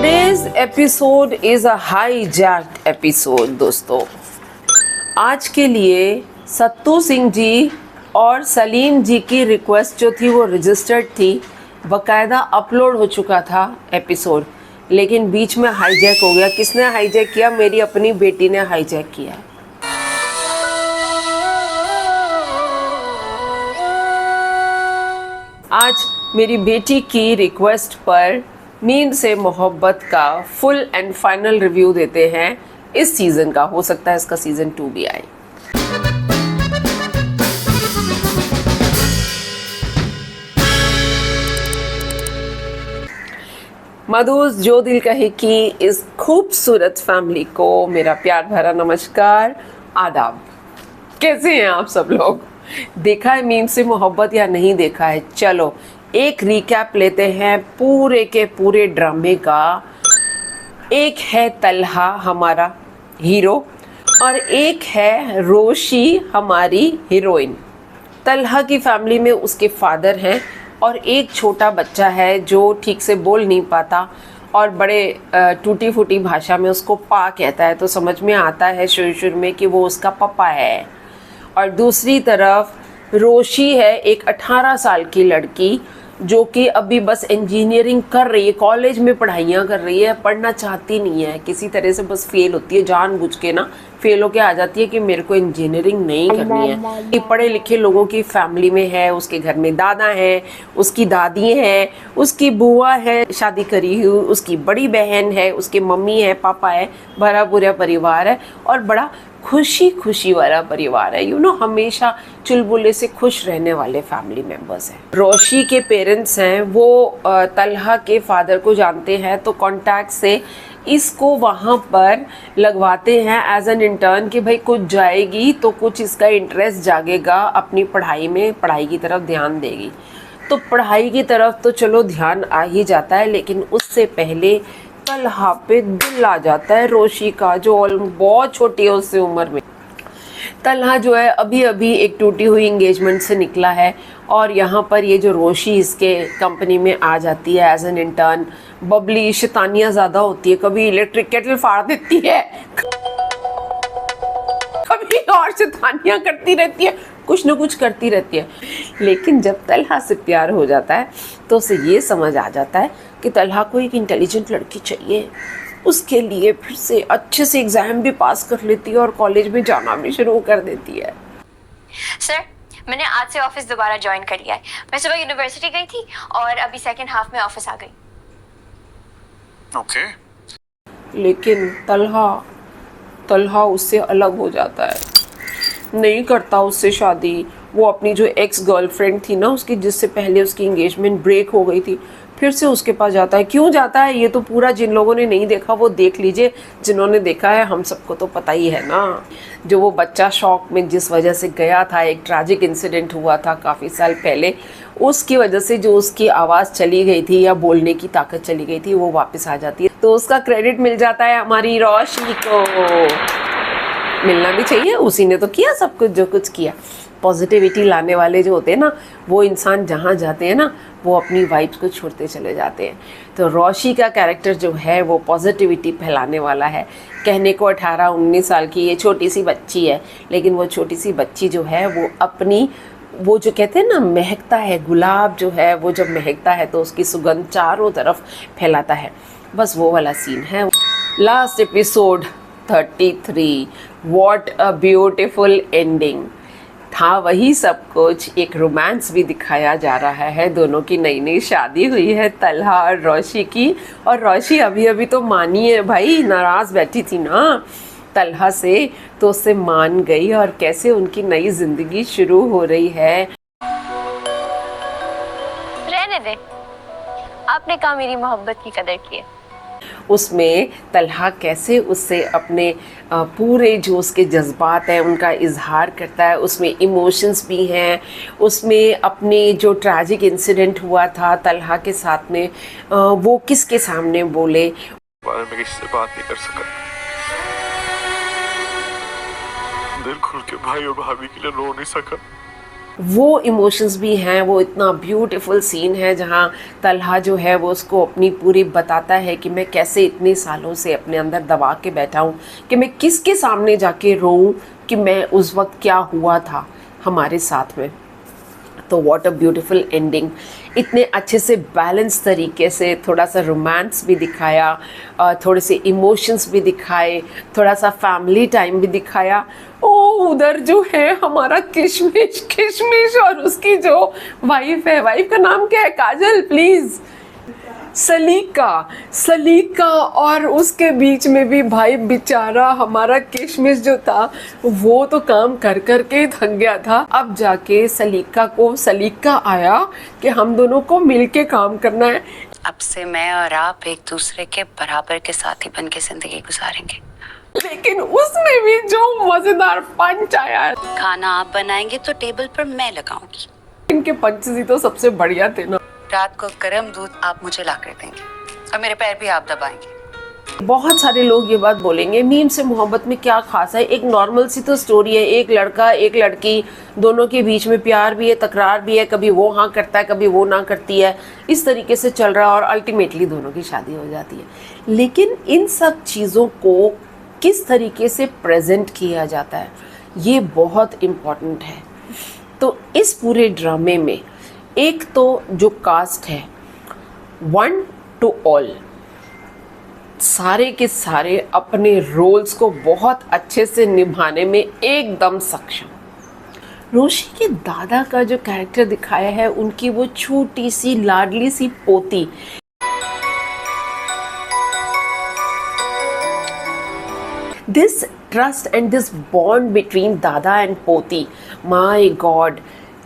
Today's episode is a hijacked episode दोस्तों। आज के लिए सत्तू सिंह जी और सलीम जी की रिक्वेस्ट जो थी वो रजिस्टर्ड थी, बाकायदा अपलोड हो चुका था एपिसोड, लेकिन बीच में हाईजैक हो गया। किसने हाईजैक किया? मेरी अपनी बेटी ने हाईजैक किया। आज मेरी बेटी की रिक्वेस्ट पर नींद से मोहब्बत का फुल एंड फाइनल रिव्यू देते हैं इस सीज़न का। हो सकता है इसका सीज़न 2 भी आए। मधुस जो दिल कहे कि इस खूबसूरत फैमिली को मेरा प्यार भरा नमस्कार, आदाब। कैसे हैं आप सब लोग? देखा है मीम से मोहब्बत या नहीं देखा है? चलो एक रिकैप लेते हैं पूरे के पूरे ड्रामे का। एक है तलहा हमारा हीरो और एक है रोशी हमारी हीरोइन। तलहा की फैमिली में उसके फादर हैं और एक छोटा बच्चा है जो ठीक से बोल नहीं पाता और बड़े टूटी फूटी भाषा में उसको पा कहता है, तो समझ में आता है शुरू में कि वो उसका पापा है। और दूसरी तरफ रोशी है, एक 18 साल की लड़की जो कि अभी बस इंजीनियरिंग कर रही है, कॉलेज में पढ़ाइयाँ कर रही है, पढ़ना चाहती नहीं है, किसी तरह से बस फेल होती है, जानबूझ के ना फेल होके आ जाती है कि मेरे को इंजीनियरिंग नहीं करनी है। ये पढ़े लिखे लोगों की फैमिली में है, उसके घर में दादा है, उसकी दादी है, उसकी बुआ है शादी करी हुई, उसकी बड़ी बहन है, उसके मम्मी है, पापा है, भरा पूरा परिवार है और बड़ा खुशी खुशी वाला परिवार है। हमेशा चुलबुले से खुश रहने वाले फैमिली मेंबर्स हैं। रोशी के पेरेंट्स हैं, वो तलहा के फादर को जानते हैं, तो कॉन्टैक्ट से इसको वहाँ पर लगवाते हैं एज एन इंटर्न कि भाई कुछ जाएगी तो कुछ इसका इंटरेस्ट जागेगा अपनी पढ़ाई में, पढ़ाई की तरफ ध्यान देगी। तो पढ़ाई की तरफ तो चलो ध्यान आ ही जाता है, लेकिन उससे पहले तलहा पे दिल आ जाता है रोशी का, जो बहुत छोटी है उससे उम्र में। तलहा जो है अभी अभी एक टूटी हुई एंगेजमेंट से निकला है और यहाँ पर ये जो रोशी इसके कंपनी में आ जाती है एज एन इंटर्न। बबली, शैतानियाँ ज़्यादा होती है, कभी इलेक्ट्रिक केटल फाड़ देती है, कभी और शैतानियाँ करती रहती है, कुछ न कुछ करती रहती है। लेकिन जब तलहा से प्यार हो जाता है तो उसे ये समझ आ जाता है कि तलहा को एक इंटेलिजेंट लड़की चाहिए। उसके लिए फिर से अच्छे से एग्ज़ाम भी पास कर लेती है और कॉलेज में जाना भी शुरू कर देती है। सर, मैंने आज से ऑफिस दोबारा ज्वाइन कर लिया है। मैं सुबह यूनिवर्सिटी गई थी और अभी सेकंड हाफ में ऑफिस आ गई। ओके। लेकिन तलहा उससे अलग हो जाता है, नहीं करता उससे शादी। वो अपनी जो एक्स गर्लफ्रेंड थी ना उसकी, जिससे पहले उसकी एंगेजमेंट ब्रेक हो गई थी, फिर से उसके पास जाता है। क्यों जाता है ये तो पूरा जिन लोगों ने नहीं देखा वो देख लीजिए, जिन्होंने देखा है हम सबको तो पता ही है ना। जो वो बच्चा शौक में जिस वजह से गया था, एक ट्रैजिक इंसिडेंट हुआ था काफ़ी साल पहले, उसकी वजह से जो उसकी आवाज़ चली गई थी या बोलने की ताकत चली गई थी वो वापस आ जाती है। तो उसका क्रेडिट मिल जाता है हमारी रोशी को। मिलना भी चाहिए, उसी ने तो किया सब कुछ जो कुछ किया। पॉजिटिविटी लाने वाले जो होते हैं ना, वो इंसान जहाँ जाते हैं ना वो अपनी वाइब्स को छोड़ते चले जाते हैं। तो रोशी का कैरेक्टर जो है वो पॉजिटिविटी फैलाने वाला है। कहने को 18-19 साल की ये छोटी सी बच्ची है, लेकिन वो छोटी सी बच्ची जो है वो अपनी, वो जो कहते हैं ना महकता है, गुलाब जो है वो जब महकता है तो उसकी सुगंध चारों तरफ फैलाता है। बस वो वाला सीन है। Last episode 33, what a beautiful ending था। वही सब कुछ, एक रोमांस भी दिखाया जा रहा है। दोनों की नई नई शादी हुई है, तलहा और रोशी की। और रोशी अभी अभी तो मानी है भाई, नाराज़ बैठी थी ना तलहा से, तो उससे मान गई और कैसे उनकी नई जिंदगी शुरू हो रही है। रहने दे, आपने कहा मेरी मोहब्बत की कदर की है। उसमें तलहा कैसे उससे अपने पूरे जो उसके जज्बात हैं उनका इजहार करता है। उसमें इमोशंस भी हैं, उसमें अपने जो ट्रैजिक इंसिडेंट हुआ था तलहा के साथ में, वो किसके सामने बोले, बारे में किसी से बात नहीं कर सका। दिल खुल के भाई और भाभी के लिए रो नहीं सका। वो इमोशंस भी हैं। वो इतना ब्यूटीफुल सीन है जहाँ तलहा जो है वो उसको अपनी पूरी बताता है कि मैं कैसे इतने सालों से अपने अंदर दबा के बैठा हूँ, कि मैं किसके सामने जाके रोऊँ कि मैं उस वक्त क्या हुआ था हमारे साथ में। तो व्हाट अ ब्यूटीफुल एंडिंग। इतने अच्छे से बैलेंस तरीके से थोड़ा सा रोमांस भी दिखाया, थोड़े से इमोशंस भी दिखाए, थोड़ा सा फैमिली टाइम भी दिखाया। ओ उधर जो है हमारा किशमिश किशमिश और उसकी जो वाइफ है, वाइफ का नाम क्या है? काजल प्लीज़। सलीका, सलीका और उसके बीच में भी भाई बेचारा हमारा किशमिश जो था वो तो काम कर कर के थक गया था। अब जाके सलीका को सलीका आया कि हम दोनों को मिलके काम करना है। अब से मैं और आप एक दूसरे के बराबर के साथी बन के जिंदगी गुजारेंगे। लेकिन उसमें भी जो मजेदार पंच आया, खाना आप बनाएंगे तो टेबल पर मैं लगाऊंगी। इनके पंच ही तो सबसे बढ़िया थे ना। रात को गर्म दूध आप मुझे ला कर देंगे और मेरे पैर भी आप दबाएंगे। बहुत सारे लोग ये बात बोलेंगे मीम से मोहब्बत में क्या खास है, एक नॉर्मल सी तो स्टोरी है, एक लड़का एक लड़की दोनों के बीच में प्यार भी है, तकरार भी है, कभी वो हाँ करता है कभी वो ना करती है, इस तरीके से चल रहा है और अल्टीमेटली दोनों की शादी हो जाती है। लेकिन इन सब चीज़ों को किस तरीके से प्रेजेंट किया जाता है ये बहुत इम्पॉर्टेंट है। तो इस पूरे ड्रामे में एक तो जो कास्ट है 1 to all, सारे के सारे अपने रोल्स को बहुत अच्छे से निभाने में एकदम सक्षम। रोशी के दादा का जो कैरेक्टर दिखाया है, उनकी वो छोटी सी लाडली सी पोती, this trust and this bond between दादा एंड पोती, माय गॉड।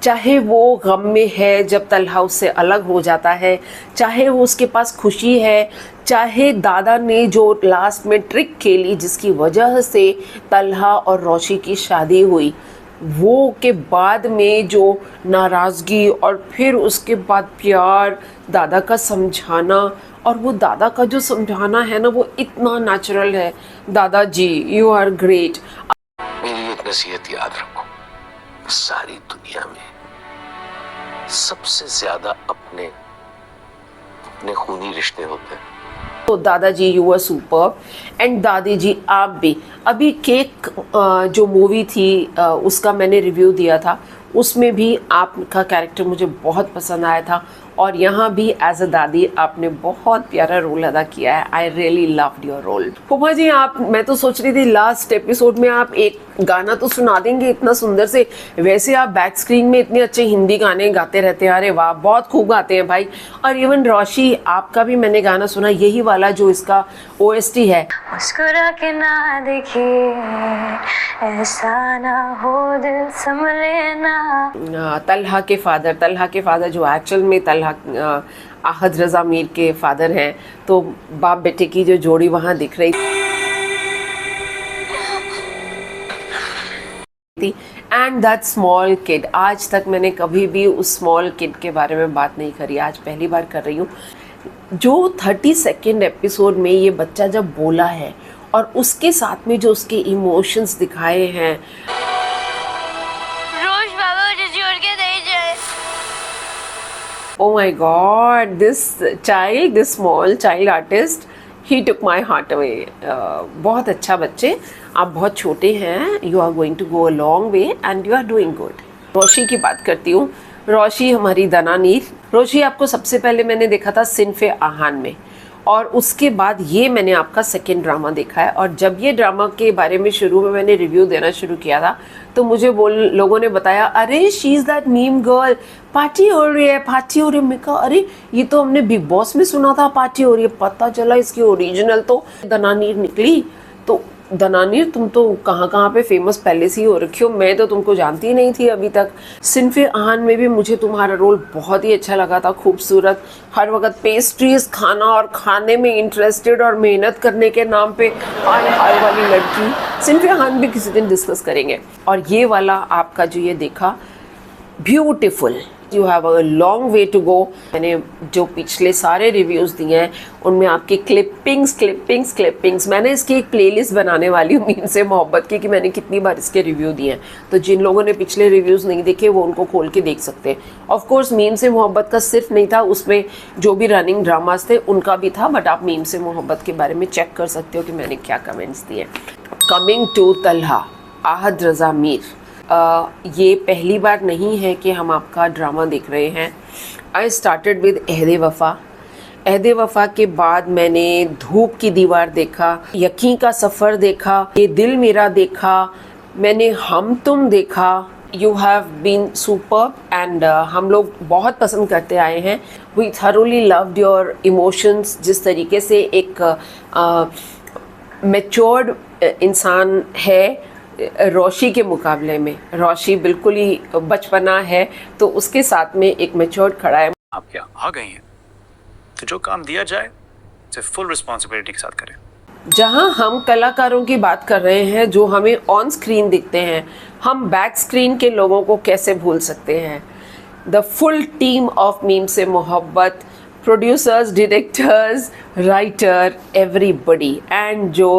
चाहे वो गम में है जब तलहा उससे अलग हो जाता है, चाहे वो उसके पास खुशी है, चाहे दादा ने जो लास्ट में ट्रिक खेली जिसकी वजह से तलहा और रोशी की शादी हुई, वो के बाद में जो नाराज़गी और फिर उसके बाद प्यार, दादा का समझाना, और वो दादा का जो समझाना है ना वो इतना नेचुरल है। दादाजी यू आर ग्रेट। मेरी एक नसीहत याद रखो, सारी दुनिया में सबसे ज्यादा अपने खूनी रिश्ते होते हैं। तो दादाजी यू आर सुपर एंड दादी जी आप भी। अभी केक जो मूवी थी उसका मैंने रिव्यू दिया था, उसमें भी आपका कैरेक्टर मुझे बहुत पसंद आया था और यहाँ भी एज अ दादी आपने बहुत प्यारा रोल अदा किया है। I really loved your role. Huma ji आप, मैं तो सोच रही थी लास्ट एपिसोड में आप एक गाना तो सुना देंगे इतना सुंदर से, वैसे आप बैक स्क्रीन में इतने अच्छे हिंदी गाने गाते रहते हैं। अरे वाह, बहुत खूब गाते हैं भाई। और इवन रोशी आपका भी मैंने गाना सुना, यही वाला जो इसका OST है। मुस्कुरा के ना देखिए, ऐसा ना हो दिल संभले ना। तलहा के फादर जो एक्चुअल में तलहा आहद रज़ा मीर के फादर हैं, तो बाप बेटे की जो जोड़ी वहाँ दिख रही थी। एंड दैट स्मॉल किड, आज तक मैंने कभी भी उस स्मॉल किड के बारे में बात नहीं करी, आज पहली बार कर रही हूँ। जो 32nd एपिसोड में ये बच्चा जब बोला है और उसके साथ में जो उसके इमोशंस दिखाए हैं, रोश बाबा मुझे छोड़ के नहीं जाए। Oh my God, this child, this small child artist, he took my heart away. बहुत अच्छा बच्चे, आप बहुत छोटे हैं, you are going to go a long way and you are doing good. रोशी की बात करती हूँ। रोशी हमारी दनानीर। रोशी आपको सबसे पहले मैंने देखा था सिनफे आहान में, और उसके बाद ये मैंने आपका सेकेंड ड्रामा देखा है। और जब ये ड्रामा के बारे में शुरू में मैंने रिव्यू देना शुरू किया था तो मुझे लोगों ने बताया अरे she is that meme girl, party हो रही है पार्टी हो रही है। मैं कहा अरे ये तो हमने बिग बॉस में सुना था पार्टी हो रही है, पता चला इसकी ओरिजिनल तो दनानीर निकली। तो दनानीर तुम तो कहाँ पे फेमस पहले से ही हो रखी हो, मैं तो तुमको जानती नहीं थी अभी तक। सिनफे आहान में भी मुझे तुम्हारा रोल बहुत ही अच्छा लगा था, खूबसूरत, हर वक्त पेस्ट्रीज खाना और खाने में इंटरेस्टेड और मेहनत करने के नाम पे हाय हाय वाली लड़की। सिनफे आहान भी किसी दिन डिस्कस करेंगे। और ये वाला आपका जो ये देखा, beautiful, you have a long way to go. मैंने जो पिछले सारे रिव्यूज़ दिए हैं उनमें आपकी क्लिपिंग्स मैंने इसकी एक प्लेलिस्ट बनाने वाली हूँ मीम से मोहब्बत की, कि मैंने कितनी बार इसके रिव्यू दिए हैं। तो जिन लोगों ने पिछले रिव्यूज़ नहीं देखे वो उनको खोल के देख सकते हैं। ऑफ कोर्स मीम से मोहब्बत का सिर्फ नहीं था, उसमें जो भी रनिंग ड्रामास थे उनका भी था, बट आप मीम से मोहब्बत के बारे में चेक कर सकते हो कि मैंने क्या कमेंट्स दिए। कमिंग टू तलहा, आहद रज़ा मीर, ये पहली बार नहीं है कि हम आपका ड्रामा देख रहे हैं। आई स्टार्टेड विद अहद वफ़ा। अहद वफ़ा के बाद मैंने धूप की दीवार देखा, यकीन का सफ़र देखा, ये दिल मेरा देखा, मैंने हम तुम देखा। You have been super and हम लोग बहुत पसंद करते आए हैं। We thoroughly loved your emotions, जिस तरीके से एक मैच्योर्ड इंसान है रोशी के मुकाबले में। रोशी बिल्कुल ही बचपना है, तो उसके साथ में एक मैच्योर्ड खड़ा है। आप क्या आ गई हैं, तो जो काम दिया जाए उसे फुल रिस्पॉन्सिबिलिटी के साथ करें। जहां हम कलाकारों की बात कर रहे हैं जो हमें ऑन स्क्रीन दिखते हैं, हम बैक स्क्रीन के लोगों को कैसे भूल सकते हैं। The full team of meme से मोहब्बत, producers, directors, writer, everybody, and जो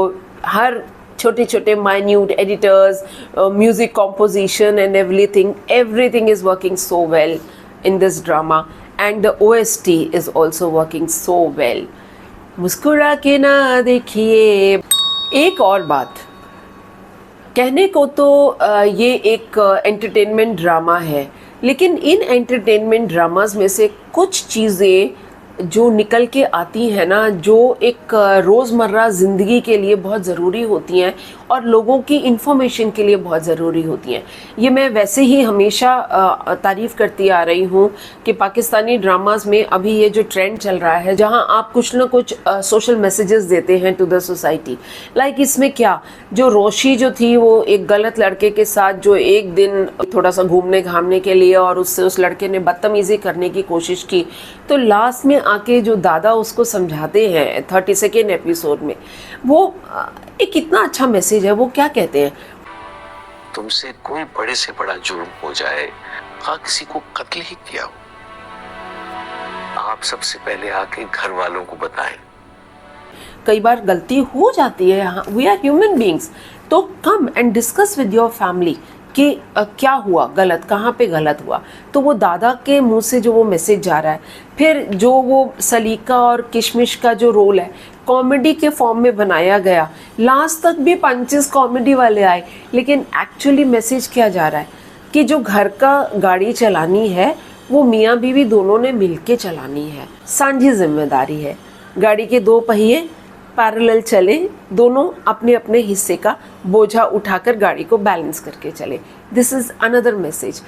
हर छोटे छोटे minute editors, music composition and everything is working so well in this drama, and the OST is also working so well. मुस्कुरा के ना देखिए। एक और बात कहने को तो ये एक एंटरटेनमेंट ड्रामा है, लेकिन इन एंटरटेनमेंट ड्रामास में से कुछ चीज़ें जो निकल के आती हैं ना, जो एक रोज़मर्रा ज़िंदगी के लिए बहुत ज़रूरी होती हैं और लोगों की इन्फॉर्मेशन के लिए बहुत ज़रूरी होती हैं। ये मैं वैसे ही हमेशा तारीफ़ करती आ रही हूँ कि पाकिस्तानी ड्रामास में अभी ये जो ट्रेंड चल रहा है, जहाँ आप कुछ ना कुछ सोशल मैसेजेस देते हैं टू द सोसाइटी। लाइक इसमें क्या, जो रोशी जो थी वो एक गलत लड़के के साथ जो एक दिन थोड़ा सा घूमने घामने के लिए और उससे उस लड़के ने बदतमीज़ी करने की कोशिश की, तो लास्ट में आके जो दादा उसको समझाते हैं 32वें एपिसोड में, वो एक कितना अच्छा मैसेज है। वो क्या कहते हैं, तुमसे कोई बड़े से बड़ा जुर्म हो जाए, हाँ किसी को कत्ल ही किया हो, आप सबसे पहले आके घर वालों को बताएं। कई बार गलती हो जाती है, वी आर ह्यूमन बींग्स, तो come and discuss with your family कि क्या हुआ गलत, कहाँ पे गलत हुआ। तो वो दादा के मुंह से जो वो मैसेज जा रहा है, फिर जो वो सलीका और किशमिश का जो रोल है कॉमेडी के फॉर्म में बनाया गया, लास्ट तक भी पंचेस कॉमेडी वाले आए, लेकिन एक्चुअली मैसेज क्या जा रहा है कि जो घर का गाड़ी चलानी है वो मियाँ बीवी दोनों ने मिलके चलानी है, साझी जिम्मेदारी है। गाड़ी के दो पहिए पैरेलल चले, दोनों अपने अपने हिस्से का बोझा उठाकर गाड़ी को बैलेंस करके चले। This is another message.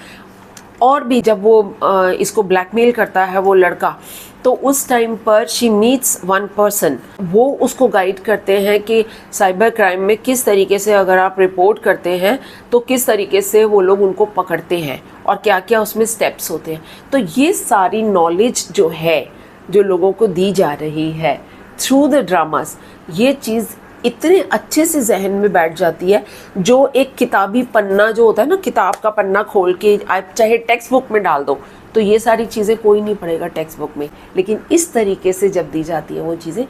और भी जब वो इसको ब्लैकमेल करता है वो लड़का, तो उस टाइम पर शी मीट्स वन पर्सन, वो उसको गाइड करते हैं कि साइबर क्राइम में किस तरीके से अगर आप रिपोर्ट करते हैं तो किस तरीके से वो लोग उनको पकड़ते हैं और क्या क्या उसमें स्टेप्स होते हैं। तो ये सारी नॉलेज जो है, जो लोगों को दी जा रही है थ्रू द ड्रामास, ये चीज़ इतने अच्छे से जहन में बैठ जाती है। जो एक किताबी पन्ना जो होता है ना, किताब का पन्ना खोल के आप चाहे टेक्स्ट बुक में डाल दो, तो ये सारी चीज़ें कोई नहीं पढ़ेगा टेक्स्ट बुक में, लेकिन इस तरीके से जब दी जाती है वो चीज़ें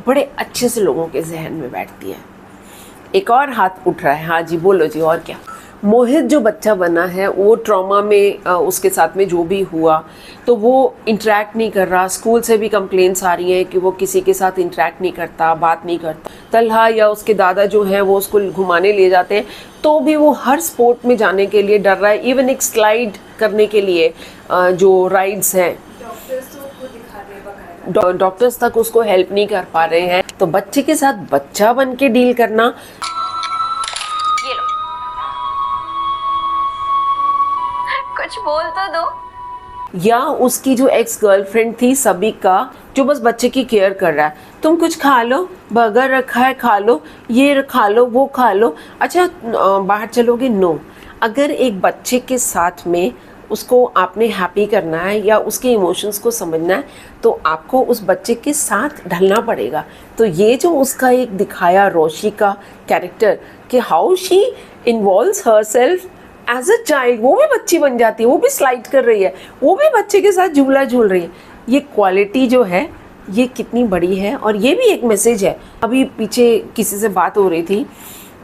बड़े अच्छे से लोगों के जहन में बैठती है। एक और हाथ उठ रहा है, हाँ जी बोलो जी, और क्या। मोहित जो बच्चा बना है वो ट्रॉमा में उसके साथ में जो भी हुआ, तो वो इंटरेक्ट नहीं कर रहा। स्कूल से भी कंप्लेंट्स आ रही हैं कि वो किसी के साथ इंटरेक्ट नहीं करता, बात नहीं करता। तलहा या उसके दादा जो हैं वो उसको घुमाने ले जाते हैं, तो भी वो हर स्पोर्ट में जाने के लिए डर रहा है। इवन एक स्लाइड करने के लिए जो राइड्स हैं, डॉक्टर्स तक उसको हेल्प नहीं कर पा रहे हैं। तो बच्चे के साथ बच्चा बन के डील करना, ये लो, कुछ बोल तो दो। या उसकी जो एक्स गर्लफ्रेंड थी सबिका, जो बस बच्चे की केयर कर रहा है, तुम कुछ खा लो, बर्गर रखा है खा लो, ये खा लो, वो खा लो, अच्छा बाहर चलोगे, नो। अगर एक बच्चे के साथ में उसको आपने हैप्पी करना है या उसके इमोशंस को समझना है, तो आपको उस बच्चे के साथ ढलना पड़ेगा। तो ये जो उसका एक दिखाया रोशी का कैरेक्टर कि how she involves herself as a child वो भी बच्ची बन जाती है, वो भी स्लाइड कर रही है, वो भी बच्चे के साथ झूला झूल रही है। ये क्वालिटी जो है ये कितनी बड़ी है, और ये भी एक मैसेज है। अभी पीछे किसी से बात हो रही थी,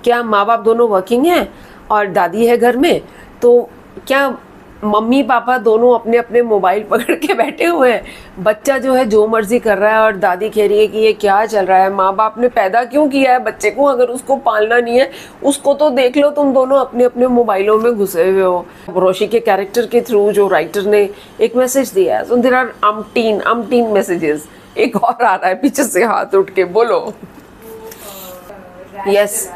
क्या माँ बाप दोनों वर्किंग हैं और दादी है घर में, तो क्या मम्मी पापा दोनों अपने अपने मोबाइल पकड़ के बैठे हुए हैं, बच्चा जो है जो मर्जी कर रहा है और दादी कह रही है कि ये क्या चल रहा है, माँ बाप ने पैदा क्यों किया है बच्चे को, अगर उसको पालना नहीं है उसको तो देख लो, तुम दोनों अपने अपने मोबाइलों में घुसे हुए हो। रोशी के कैरेक्टर के थ्रू जो राइटर ने एक मैसेज दिया है, so there are umpteen messages. एक और आ रहा है पीछे से, हाथ उठ के बोलो। यस,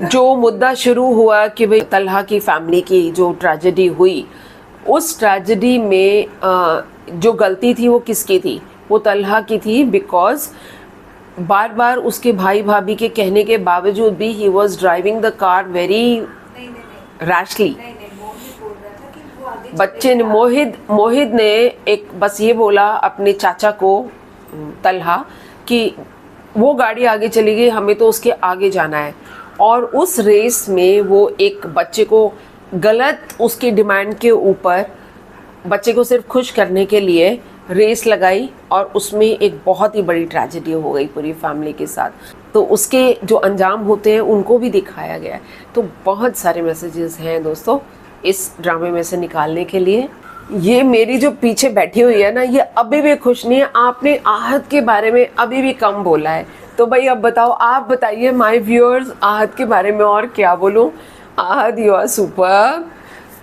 जो मुद्दा शुरू हुआ कि भाई तलहा की फैमिली की जो ट्रेजेडी हुई, उस ट्रेजेडी में जो गलती थी वो किसकी थी? वो तलहा की थी, बिकॉज बार बार उसके भाई भाभी के कहने के बावजूद भी he was driving the car very rashly. बच्चे ने मोहित ने एक बस ये बोला अपने चाचा को तलहा कि वो गाड़ी आगे चली गई, हमें तो उसके आगे जाना है, और उस रेस में वो एक बच्चे को गलत उसकी डिमांड के ऊपर बच्चे को सिर्फ खुश करने के लिए रेस लगाई, और उसमें एक बहुत ही बड़ी ट्रेजेडी हो गई पूरी फैमिली के साथ। तो उसके जो अंजाम होते हैं उनको भी दिखाया गया है। तो बहुत सारे मैसेजेस हैं दोस्तों इस ड्रामे में से निकालने के लिए। ये मेरी जो पीछे बैठी हुई है ना, ये अभी भी खुश नहीं है। आपने आहत के बारे में अभी भी कम बोला है, तो भाई अब बताओ, आप बताइए माय व्यूअर्स, आहत के बारे में और क्या बोलूं। आहत यू आर सुपर।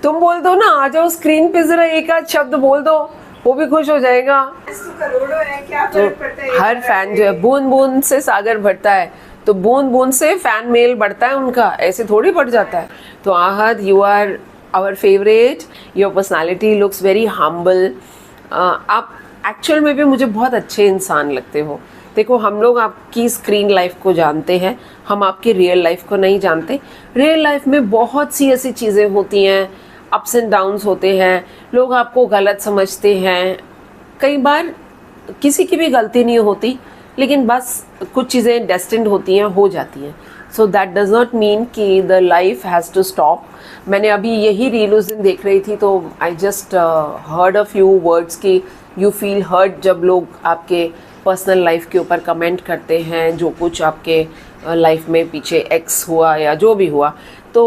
तुम बोल दो ना, आ जाओ स्क्रीन पे जरा एक आध शब्द बोल दो, वो भी खुश हो जाएगा। तो हर फैन जो है, बूंद बूंद से सागर भरता है, तो बूंद बूंद से फैन मेल बढ़ता है उनका, ऐसे थोड़ी बढ़ जाता है। तो Aahat, you are our favourite, your personality looks very humble. आप एक्चुअल में भी मुझे बहुत अच्छे इंसान लगते हो। देखो, हम लोग आपकी स्क्रीन लाइफ को जानते हैं, हम आपकी रियल लाइफ को नहीं जानते। रियल लाइफ में बहुत सी ऐसी चीज़ें होती हैं, अप्स एंड डाउन्स होते हैं, लोग आपको गलत समझते हैं। कई बार किसी की भी गलती नहीं होती, लेकिन बस कुछ चीज़ें डेस्टिन्ड होती हैं, हो जाती हैं। So that does not mean कि the life has to stop. मैंने अभी यही रील उस दिन देख रही थी, तो I just heard a few words कि यू फील हर्ट जब लोग आपके पर्सनल लाइफ के ऊपर कमेंट करते हैं, जो कुछ आपके लाइफ में पीछे एक्स हुआ या जो भी हुआ। तो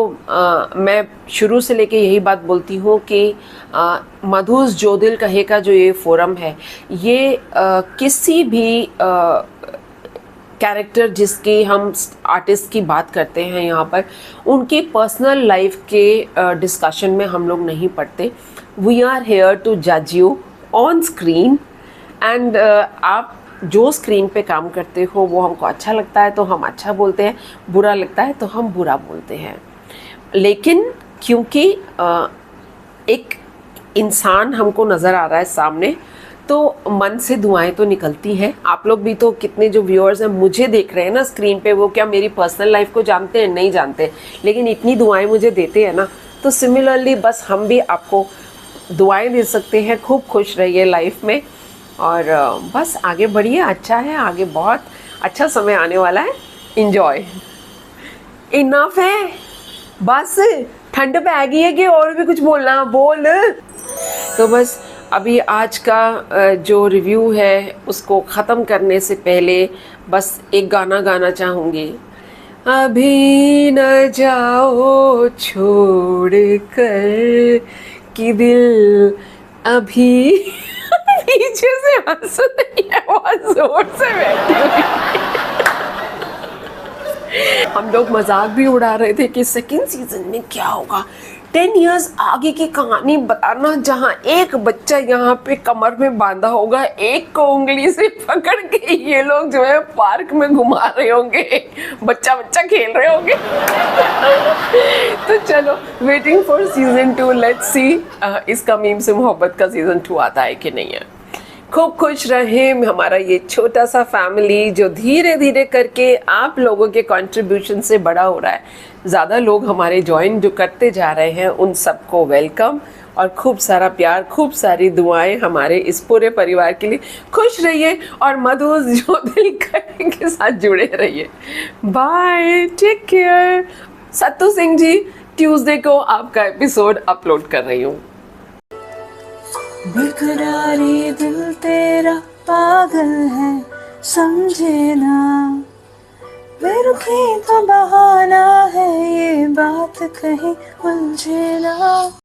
मैं शुरू से लेके यही बात बोलती हूँ कि मधुस जो दिल कहे का जो ये फोरम है, ये किसी भी कैरेक्टर जिसकी हम आर्टिस्ट की बात करते हैं यहाँ पर, उनकी पर्सनल लाइफ के डिस्कशन में हम लोग नहीं पढ़ते। वी आर हेयर टू जज यू ऑन स्क्रीन, एंड आप जो स्क्रीन पे काम करते हो वो हमको अच्छा लगता है तो हम अच्छा बोलते हैं, बुरा लगता है तो हम बुरा बोलते हैं। लेकिन क्योंकि एक इंसान हमको नज़र आ रहा है सामने, तो मन से दुआएं तो निकलती हैं। आप लोग भी तो, कितने जो व्यूअर्स हैं मुझे देख रहे हैं ना स्क्रीन पे, वो क्या मेरी पर्सनल लाइफ को जानते हैं? नहीं जानते, लेकिन इतनी दुआएं मुझे देते हैं ना। तो सिमिलरली बस हम भी आपको दुआएं दे सकते हैं। खूब खुश रहिए लाइफ में, और बस आगे बढ़िए। अच्छा है, आगे बहुत अच्छा समय आने वाला है। इंजॉय। इनफ है, बस ठंड पे आ गई है कि और भी कुछ बोलना बोल। तो बस अभी आज का जो रिव्यू है उसको ख़त्म करने से पहले बस एक गाना गाना चाहूँगी। अभी न जाओ छोड़ कर कि दिल अभी पीछे से हंस रही है, बहुत जोर से बैठी हुई। हम लोग मजाक भी उड़ा रहे थे कि सेकंड सीजन में क्या होगा, 10 इयर्स आगे की कहानी बताना, जहाँ एक बच्चा यहाँ पे कमर में बांधा होगा, एक को उंगली से पकड़ के ये लोग जो है पार्क में घुमा रहे होंगे, बच्चा बच्चा खेल रहे होंगे। तो चलो, waiting for season 2, let's see इसका मीम से मोहब्बत का सीजन 2 आता है कि नहीं है। खूब खुश रहे हमारा ये छोटा सा फैमिली, जो धीरे धीरे करके आप लोगों के कंट्रीब्यूशन से बड़ा हो रहा है। ज़्यादा लोग हमारे ज्वाइन जो करते जा रहे हैं, उन सबको वेलकम, और खूब सारा प्यार, खूब सारी दुआएं हमारे इस पूरे परिवार के लिए। खुश रहिए और मधुस जो दिल कहे के साथ जुड़े रहिए। Bye, take care. Sattu Singh ji, Tuesday को आपका एपिसोड अपलोड कर रही हूँ। बेकरारी दिल तेरा पागल है समझे ना, बेरुखी तो बहाना है ये बात कहीं उलझे ना।